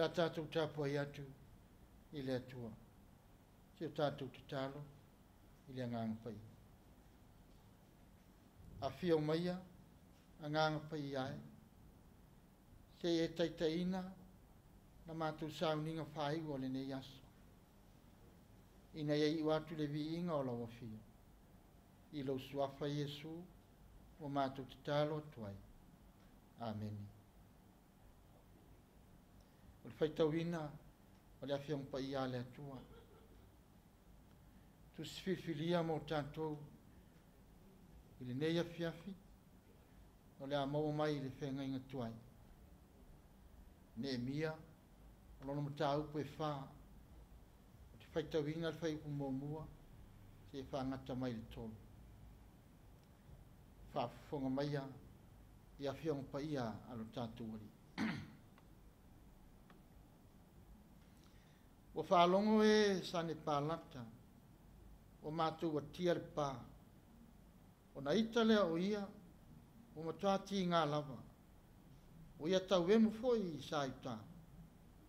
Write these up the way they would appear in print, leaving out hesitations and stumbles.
tātou tāpua i atu i le atua. Se o tātou te talo i le nganga pai. A fia o maia, a nganga pai ai. Se e taitaina, na mātou sauninga whai o le nei aso. Ina iei watu le vi inga o lawa fia. I lau suafa Yesu, o mātou te talo tuai. Amen. O le whaitawina, o le awhiong pa ia le atua. Tu sifililia mo tātou, i le nei Afiafi, o le amau mai i le whenga inga tuai. Ne mia, o lono mata upo e wha, o te whaitawina le whaiku mōmua, se e whangata mai le tolu. Whaafonga maia, i awhiong pa ia alo tātou ari. O whaalongo e sane pālata, o mātou wa tia le pā. O na ita lea o ia, o matuati ngā lava. O ia tau emu foi i sāita.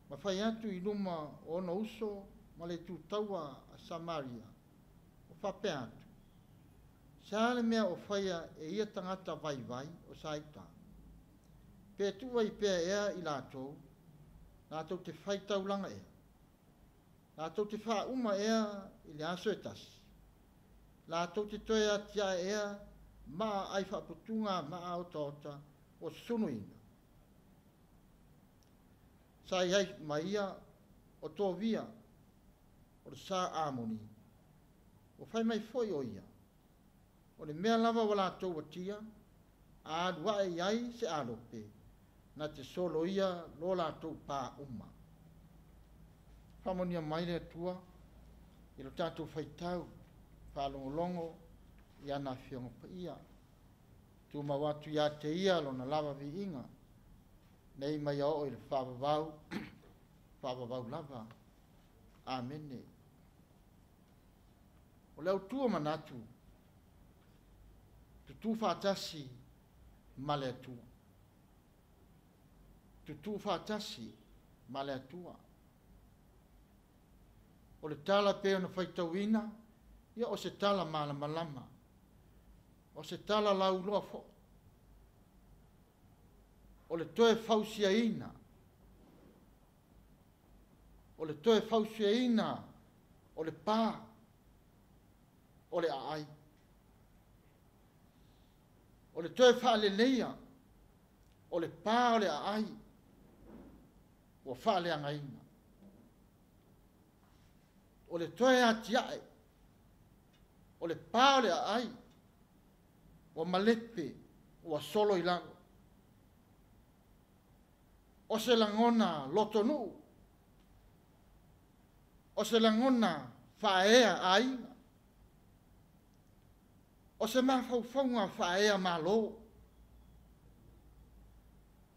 Ma whai atu i luma o na uso, ma le tu taua a Samaria. O whape atu. Sāle mea o whaia e ia tangata vai vai o sāita. Pea tuwa i pea ea i lātou, lātou te whaitaulanga ea. Lātou te wha uma ea i le aso e tasi. Lātou te toe atia ea maa ai whaputunga maa o tauta o sunuina. Sa iai maia o tō via o le sā āmoni. O whai mai foi o ia. O le mea lava wa lātou watia a adua e iai se alope na te solo ia lo lātou pā uma. Whamonia mai le atua, i lo tātou whaitau, whalongolongo, i ana whiongo pa ia. Tu mawatu ia te ia lo na lava vi inga, nei mai o i le whawawau lava. Amene. O leo tua manatu, tu whatasi ma le atua. Tu whatasi ma le atua. O le tala peo na whaitawina, ia o se tala malama. O se tala lauloa fo. O le toe fausiaina. O le toe fausiaina. O le pā. O le aai. O le toe whaaleleia. O le pā o le aai. O whaaleangaina. O le toe atiae, o le pā o le aai, o malepe, o a solo i lago. O se langona lotonu, o se langona whaea aina, o se mawhauwhaunga whaea malo,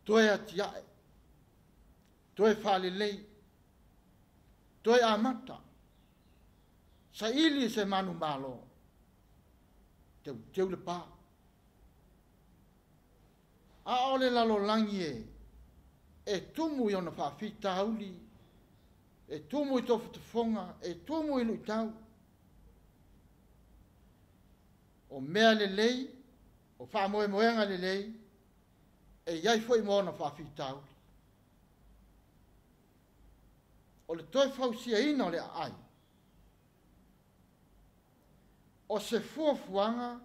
toe atiae, toe whalelei, toe amata, sa ili se manu malo. Teu le pā. A ole lalo langi e tumu i ona whawhita hauli, e tumu i tofu te whonga, e tumu i lui tau. O mea le lei, o whamoe moenga le lei, e iai fwoi mo ona whawhita hauli. O le toi whausia ina o le ai. O se fuafuanga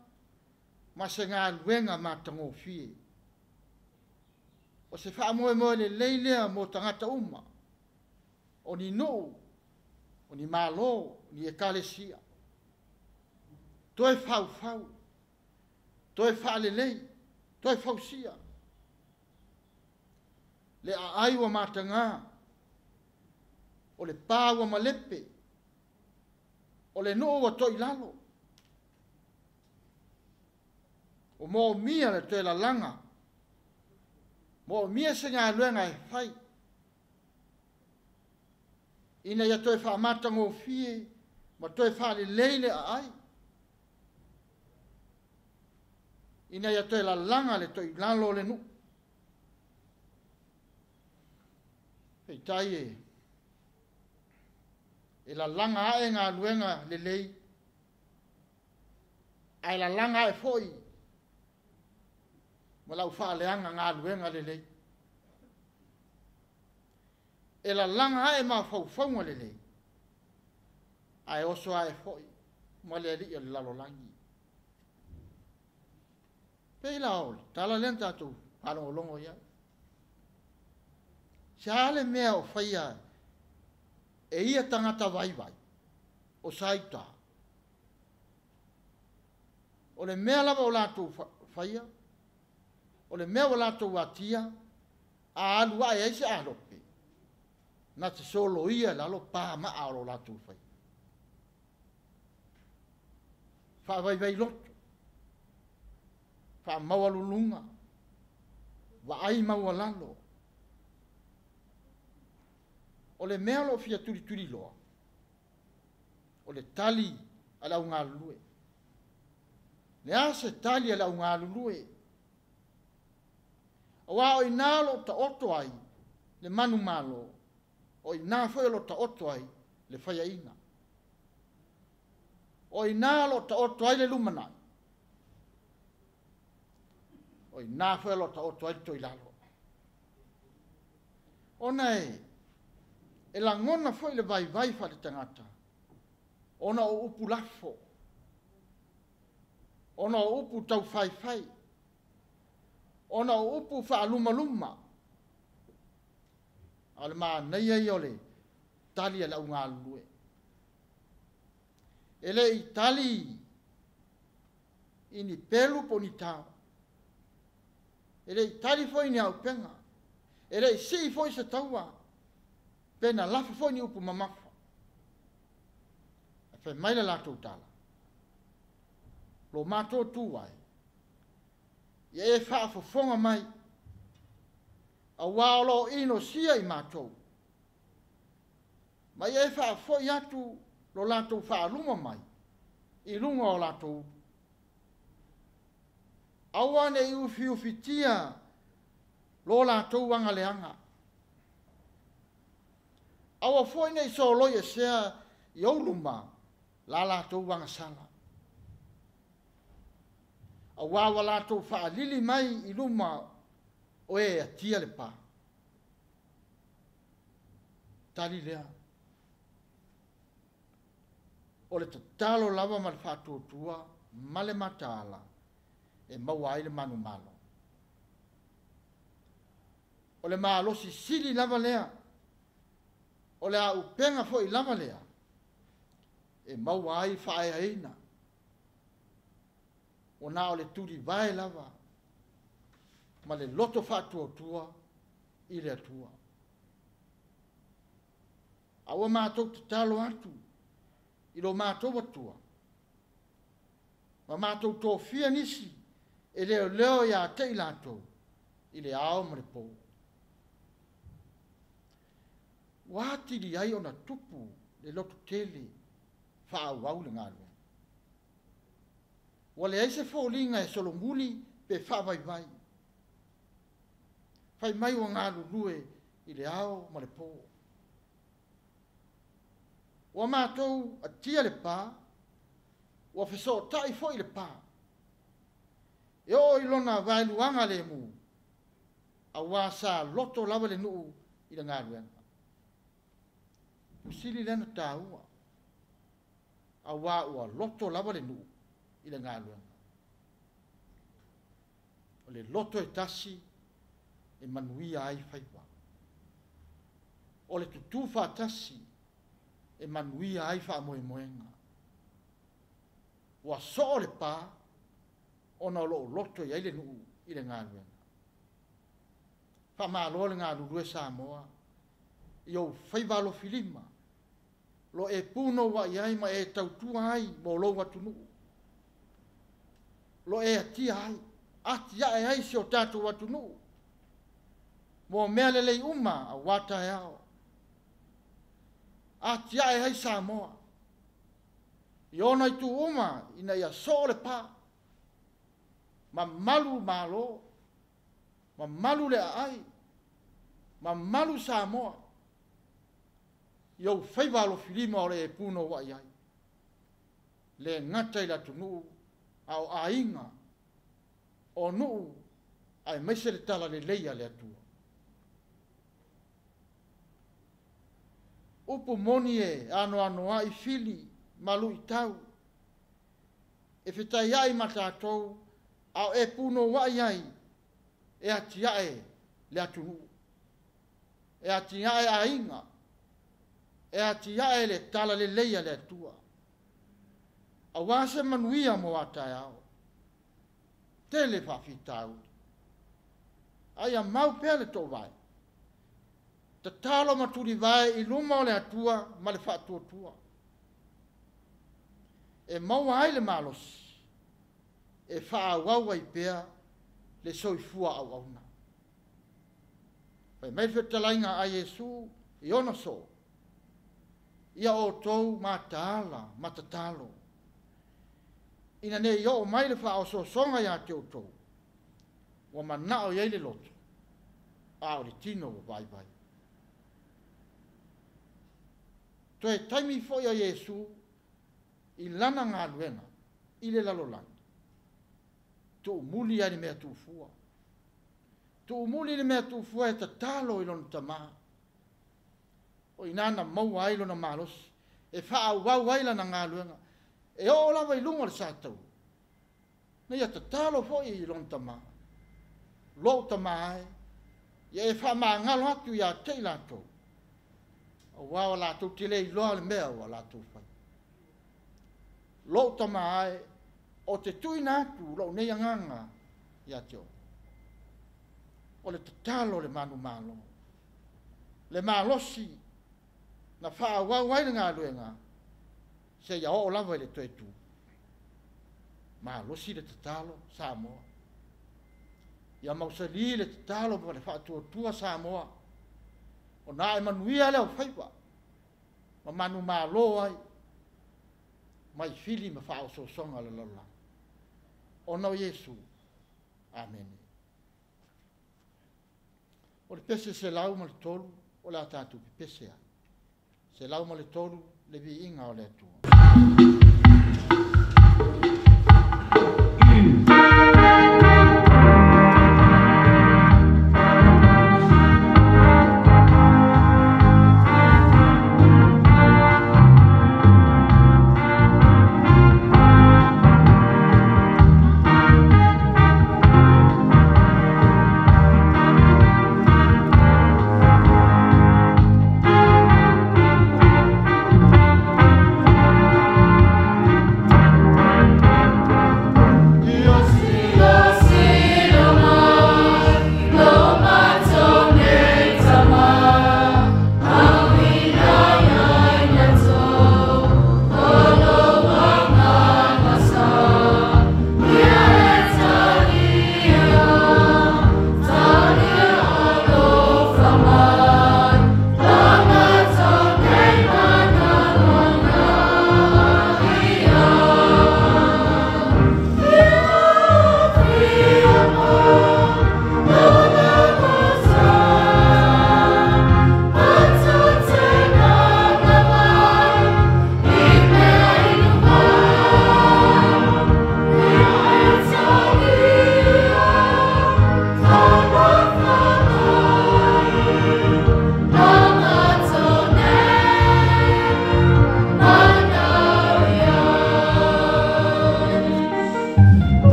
ma se ngā luenga ma tango fie. O se whaamoe moe le leilea mo tangata uma. O ni nuu, o ni malo, o ni ekalesia. Toi whau, toi whaalelei, toi whausia. Le a aiwa matanga, o le pāua malepe, o le nuu wa toi lalo. O mo mia le te la langa. Mo mia se ngā luenga e whai. Ina ia toi whaamata ngō fie, ma toi whaale leile a ai. Ina ia toi la langa le toi lalo le nu. Pei tai e la langa e ngā luenga le lei. Ai la langa e foi. Ma lau whaaleanga ngā luenga le lei. E la langa e ma whauwhaunga le lei. Ai oso ai foi. Ma le li e lalo langi. Pei lao, tala lenta tu, palo longo ia. Siale mea o whaia, e ia tangata vai vai, o saita. O le mea lava o lato whaia, o le mea o lato watia, a alu ai eise alope. Na te solo ia lalo pā maa o lato whaia. Wha vai vai loto. Wha maua lulunga. Wa ai maua lalo. O le mea lo fia turi turi loa. O le tali ala unga lulue. Le ase tali ala unga lulue. O wa o inalo ta oto ai le manu malo. O ina foi lo ta oto ai le faya ina. O inalo ta oto ai le lumanai. O ina foi lo ta oto ai to ilalo. O nei e la ngona foi le vai vai fa le tangata. Ona o upu lafo. Ona o upu tau fai fai. Ona o upu fa luma luma. Ala ma nei ai ole tali ala unga lue. Ele i tali ini pelu poni tau. Ele i tali foi ni au penga. Ele i si foi se taua. Pena lafa foi ni upu mamafa. Fe mai la lato tala. Lo mato tu ai. Ye e fa fo fonga mai. A walo ino sia i mato. Ma ye fa fo yatu lo lato fa luma mai. I lunga o lato. Awane i ufi ufitia lo lato wanga leanga. Awa foi nei so loia sea i auluma la lato wanga sala. Awa lato fa lili mai i luma o e atia le pa. Tali lea. O le tatalo lava ma le whātuatua, ma le matala, e maua le manu malo. O le maalosi sili lava lea, o le au penga fo i lava lea, e maua ai whae aina. O na o le turi vai lava, ma le loto whātuatua i le atua. Awa mātou te talo atu, i lo mātou atua. Ma mātou tō fia nisi, e leo leo ia te i lātou, i le ao ma le pou. Wāti li ai ona tupu, le loto tele, whaau le ngālua. Wale aise fōlinga e solonguli, pe whawai vai. Whai mai o ngālu lue, i le ao ma le pou. Wa mātou a tia le pā, wa wheso tai foi le pā. E o ilona vai luanga le mu, a wasa loto lava le nuu i le ngāruenga. Pusili lena tāua, a wā ua loto lava le nuu i le ngāruenga. O le loto e tasi, e manuia ai whaiwa. O le tutu whātasi, e manuia ai wha moe moenga. Wa so le pā, ona lo loto i aile nuu i le ngāruenga. Wha maa lo le ngāru Samoa, i au whaiwalo filima, lo e puno wa i ai ma e tautua ai mo lo watu nuu. Lo e atia ai, atia e ai se o tātou watu nuu. Mo mea lelei uma a wata e ao. Atia e hai Samoa. I ona i tu uma, ina ia so le pā. Ma malu malo, ma malu le ai, ma malu Samoa, Iau fai walo filima o le e puno wa iai. Le ngata ila tunu au ainga o nuu ai maise le tala le leia le atua. Upu moni e ano ai fili malu i tau. E whitai ai matatou au e puno wa iai e ati ae le atunu. E ati ae ainga. E ati ae le tala le leia le atua. A wase manuia mo atai au. Tele whawhitau. Ai a mau pele tō vai. Ta talo maturi vai i luma o le atua ma le whaatua tua. E mau ai le malos. E whaawau ai pea le soifua au auna. Pai mai whetalainga a Yesu i ona so. Ia o tou matala, matatalo. Ina ne i o mai le wha o so songa ia te o tou. Wa manao iei le loto. A o le tino o vai vai. To e taimi fo ia Yesu i lana ngā luenga i le lalolanga. To umuli ani mea tufua. To umuli ni mea tufua e ta talo i lona tamaa. O inana mau ai lona malos. E wha wau ai lana ngā luenga. E o lawa i lunga le sātau. Nei a ta talo fo i lona tamaa. Lo tamaa ai. Ia e wha maa ngalo atu ia te i lato. O wawa lato te lei loa le mea o lato fai. Lo tamaa ai. O te tui nātu, lo nei anganga, ia teo. O le tatalo le manu malo. Le malosi, na wha wau ai ngā luenga, se ia o lava le toe tu. Malosi le tatalo, Samoa. Ia mausali le tatalo, pa le wha tua Samoa. O nā e manuia leo whaiwa. Ma manu malo ai. Mai fili ma wha o so songa le lola. Ono Yesu. Amen. O le pese se lau ma le tolu, o le atatu pi pese a. Se lau ma le tolu, le vi inga o le atua.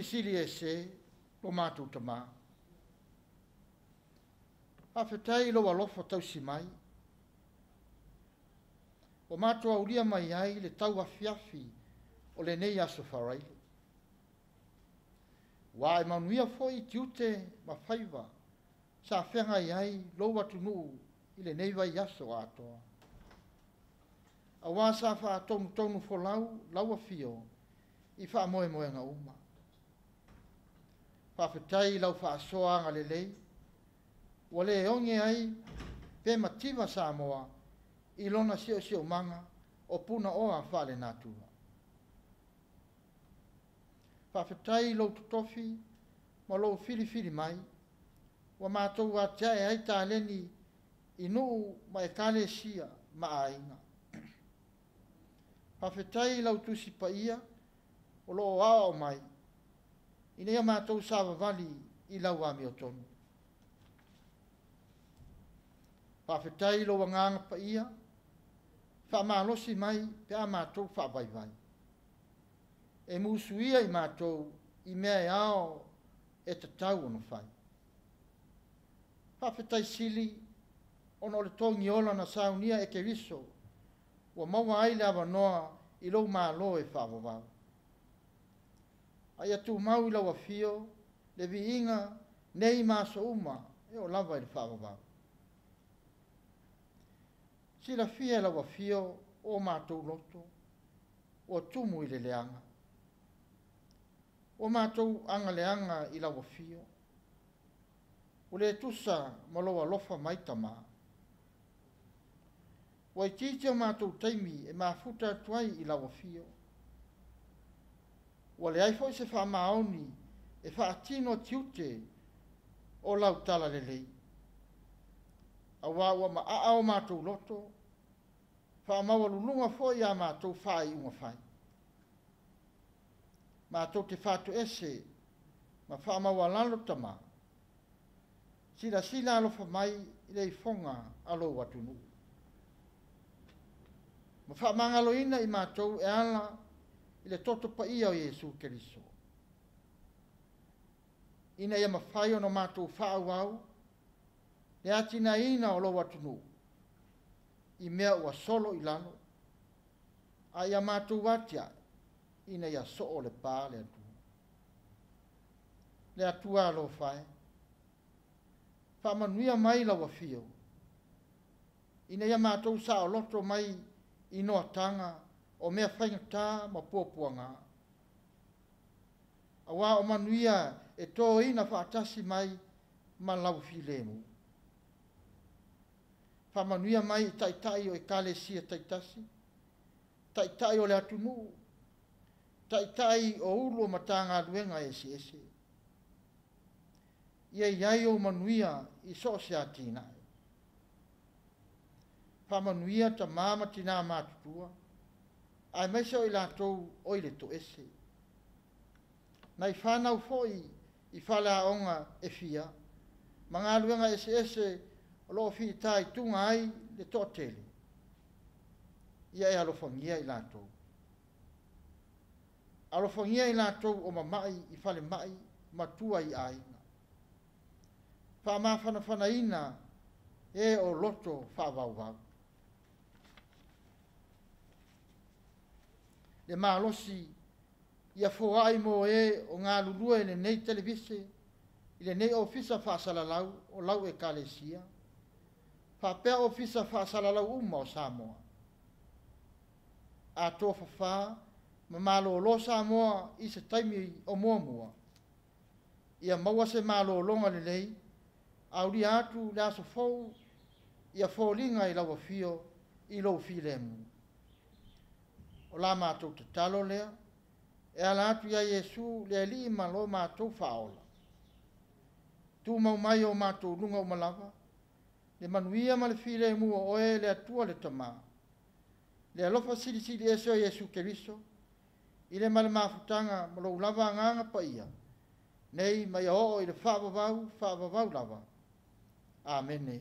sili e se lo mātou tama. Hawhetai lo alofa tau si mai. O mātou auria mai ai le tau afiafi o le nei aso Faraile. Wa e manuia foi tiute ma whaiva sa whenga ai lo watu nuu i le nei vai aso atoa. A wā sa wha tonu fo lau fio i wha moe nga uma. Whawhetai lau wha soa nga le lei. Wale onge ai pe mativa Samoa i lona sio manga o puna oa whale natua. Whawhetai lau tutofi ma lau fili mai wa mātou a tia ai tā leni i nuu ma e kale sia ma ainga. Whawhetai lau tusi pa ia o loo ao mai i nea mātou sawa vali i lau ami o tonu. Whawhetai lo wanganga pa ia, whamalosi mai pe a mātou whawaivai. E musu ia i mātou i mea e ao e te tau ono whai. Whawhetai sili ono le tongi ola na saunia e ke riso, wa maua aile awa noa i lau mālo e whawawau. Ai atu mau i lau a fio, le vi inga nei māso uma e o lava i le whawawau. Sila fia lau a fio o mātou loto, o tumu i le leanga. O mātou anga leanga i lau a fio. O le tusa ma loa lofa maitama. O i titi o mātou taimi e mafuta tuai i lau a fio. O le aifo se wha maoni e wha atino tiute o lau tala le lei. A wāua ma a o mātou loto, wha maua lulunga foi a mātou whai unga whai. Mātou te whātu ese, ma wha maua lalo tama. Sila alofa mai i lei fonga alo watunu. Ma wha mangalo ina i mātou e ala i le toto pa ia o Jesu Keriso. Ina ia mawhai ono mātou whaau au, le atina ina o lo watunu, i mea ua solo i lano, a ia mātou watia, ina ia so o le pā le atua. Le atua alo whae, whamanuia mai lawa fio, ina ia mātou sa o loto mai i noa tanga o mea whaingatā ma puapuanga. Awa o manuia e tō ina whaatasi mai ma lau filemu. Whamanuia mai taitai o e kale sia taitasi, taitai o le atunu, taitai o ulo matanga luenga ese. Ia iai o manuia i so se atina. Whamanuia ta mama tina mātutua, ai meisa o i lātou o i le to ese. Nai whanau foi i whala onga e fia, mga luenga ese o loo fi tai tunga ai le tōtele. Ia e alofangia i lātou. Alofangia i lātou o mamai i whale mai matua i aina. Whamawhana ina e o loto whawawau. Le malosi ia foai mo e o ngā lulua i le nei televise, i le nei ofisa whaasalalau o lau e kalesia. Whapea ofisa whaasalalau uma o Samoa. A tō whawha, ma malo lo Samoa i se taimi o mua. Ia maua se malo longa le lei, auri atu le aso fau, ia fōlinga i lawa fio, i lau filemu. O la mātou te talo lea, e ala atu ia Jesu le li ma lo mātou whaola. Tu mau mai o mātou lunga o malawa, le manuia ma le filemu o oe le atua le tama. Le alofa siri ese o Jesu Keriso, i le male mafutanga ma lo lava nganga pa ia. Nei mai o i le whaavavau lava. Amene.